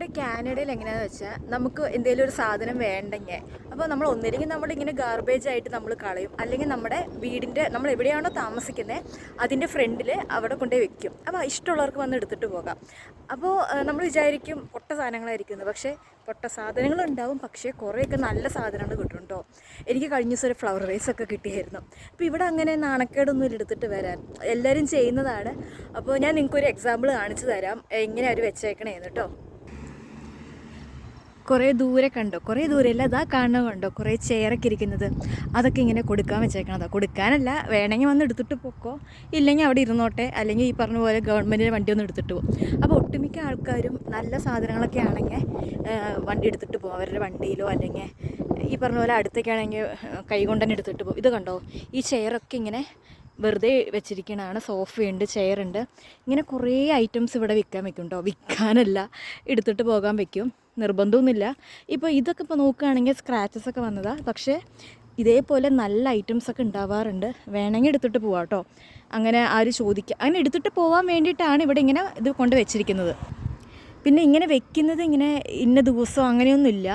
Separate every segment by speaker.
Speaker 1: ഇവിടെ കാനഡയിൽ എങ്ങനെയാണെന്ന് വെച്ചാൽ നമുക്ക് എന്തെങ്കിലും ഒരു സാധനം വേണ്ടെങ്കിൽ അപ്പോൾ നമ്മൾ ഒന്നില്ലെങ്കിൽ നമ്മളിങ്ങനെ ഗാർബേജ് ആയിട്ട് നമ്മൾ കളയും, അല്ലെങ്കിൽ നമ്മുടെ വീടിൻ്റെ നമ്മൾ എവിടെയാണോ താമസിക്കുന്നത് അതിൻ്റെ ഫ്രണ്ടിൽ അവിടെ കൊണ്ടുപോയി വെക്കും. അപ്പോൾ ഇഷ്ടമുള്ളവർക്ക് വന്ന് എടുത്തിട്ട് പോകാം. അപ്പോൾ നമ്മൾ വിചാരിക്കും പൊട്ട സാധനങ്ങളായിരിക്കുന്നത്, പക്ഷേ പൊട്ട സാധനങ്ങളുണ്ടാവും, പക്ഷേ കുറേയൊക്കെ നല്ല സാധനങ്ങൾ കിട്ടും കേട്ടോ. എനിക്ക് കഴിഞ്ഞ ദിവസം ഒരു ഫ്ലവർ വേസൊക്കെ കിട്ടിയായിരുന്നു. അപ്പോൾ ഇവിടെ അങ്ങനെ നാണക്കേടൊന്നും എടുത്തിട്ട് വരാൻ എല്ലാവരും ചെയ്യുന്നതാണ്. അപ്പോൾ ഞാൻ നിങ്ങൾക്കൊരു എക്സാമ്പിൾ കാണിച്ചു തരാം എങ്ങനെ അവർ വെച്ചേക്കണേന്ന് കേട്ടോ. കുറേ ദൂരെ കണ്ടോ, കുറേ ദൂരമല്ല, അതാ കാണുന്ന കണ്ടോ കുറേ ചെയറൊക്കെ ഇരിക്കുന്നത്, അതൊക്കെ ഇങ്ങനെ കൊടുക്കാൻ വെച്ചേക്കണതാണ്. കൊടുക്കാനല്ല, വേണമെങ്കിൽ വന്ന് എടുത്തിട്ട് പോക്കോ, ഇല്ലെങ്കിൽ അവിടെ ഇരുന്നോട്ടെ, അല്ലെങ്കിൽ ഈ പറഞ്ഞ പോലെ ഗവൺമെൻറ്റിൻ്റെ വണ്ടി ഒന്ന് എടുത്തിട്ട് പോകും. അപ്പോൾ ഒട്ടുമിക്ക ആൾക്കാരും നല്ല സാധനങ്ങളൊക്കെ ആണെങ്കിൽ വണ്ടി എടുത്തിട്ട് പോകും, അവരുടെ വണ്ടിയിലോ അല്ലെങ്കിൽ ഈ പറഞ്ഞ പോലെ അടുത്തൊക്കെയാണെങ്കിൽ കൈ കൊണ്ട് തന്നെ എടുത്തിട്ട് പോകും. ഇത് കണ്ടോ, ഈ ചെയറൊക്കെ ഇങ്ങനെ വെറുതെ വെച്ചിരിക്കണതാണ്. സോഫയുണ്ട്, ചെയറുണ്ട്, ഇങ്ങനെ കുറേ ഐറ്റംസ് ഇവിടെ വിൽക്കാൻ വെക്കും കേട്ടോ. വിൽക്കാനല്ല, എടുത്തിട്ട് പോകാൻ വെക്കും, നിർബന്ധമൊന്നുമില്ല. ഇപ്പോൾ ഇതൊക്കെ ഇപ്പോൾ നോക്കുകയാണെങ്കിൽ സ്ക്രാച്ചസ് ഒക്കെ വന്നതാണ്, പക്ഷേ ഇതേപോലെ നല്ല ഐറ്റംസൊക്കെ ഉണ്ടാവാറുണ്ട്. വേണമെങ്കിൽ എടുത്തിട്ട് പോവാം കേട്ടോ. അങ്ങനെ ആരും ചോദിക്കുക, അങ്ങനെ എടുത്തിട്ട് പോകാൻ വേണ്ടിയിട്ടാണ് ഇവിടെ ഇങ്ങനെ ഇത് കൊണ്ട് വെച്ചിരിക്കുന്നത്. പിന്നെ ഇങ്ങനെ വെക്കുന്നത് ഇങ്ങനെ ഇന്ന ദിവസം അങ്ങനെയൊന്നുമില്ല,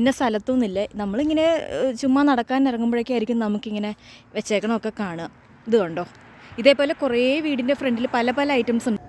Speaker 1: ഇന്ന സ്ഥലത്തൊന്നുമില്ല. നമ്മളിങ്ങനെ ചുമ്മാ നടക്കാൻ ഇറങ്ങുമ്പോഴേക്കായിരിക്കും നമുക്കിങ്ങനെ വെച്ചേക്കണമൊക്കെ കാണുക. ഇത് കണ്ടോ, ഇതേപോലെ കുറേ വീടിൻ്റെ ഫ്രണ്ടിൽ പല പല ഐറ്റംസ് ഉണ്ട്.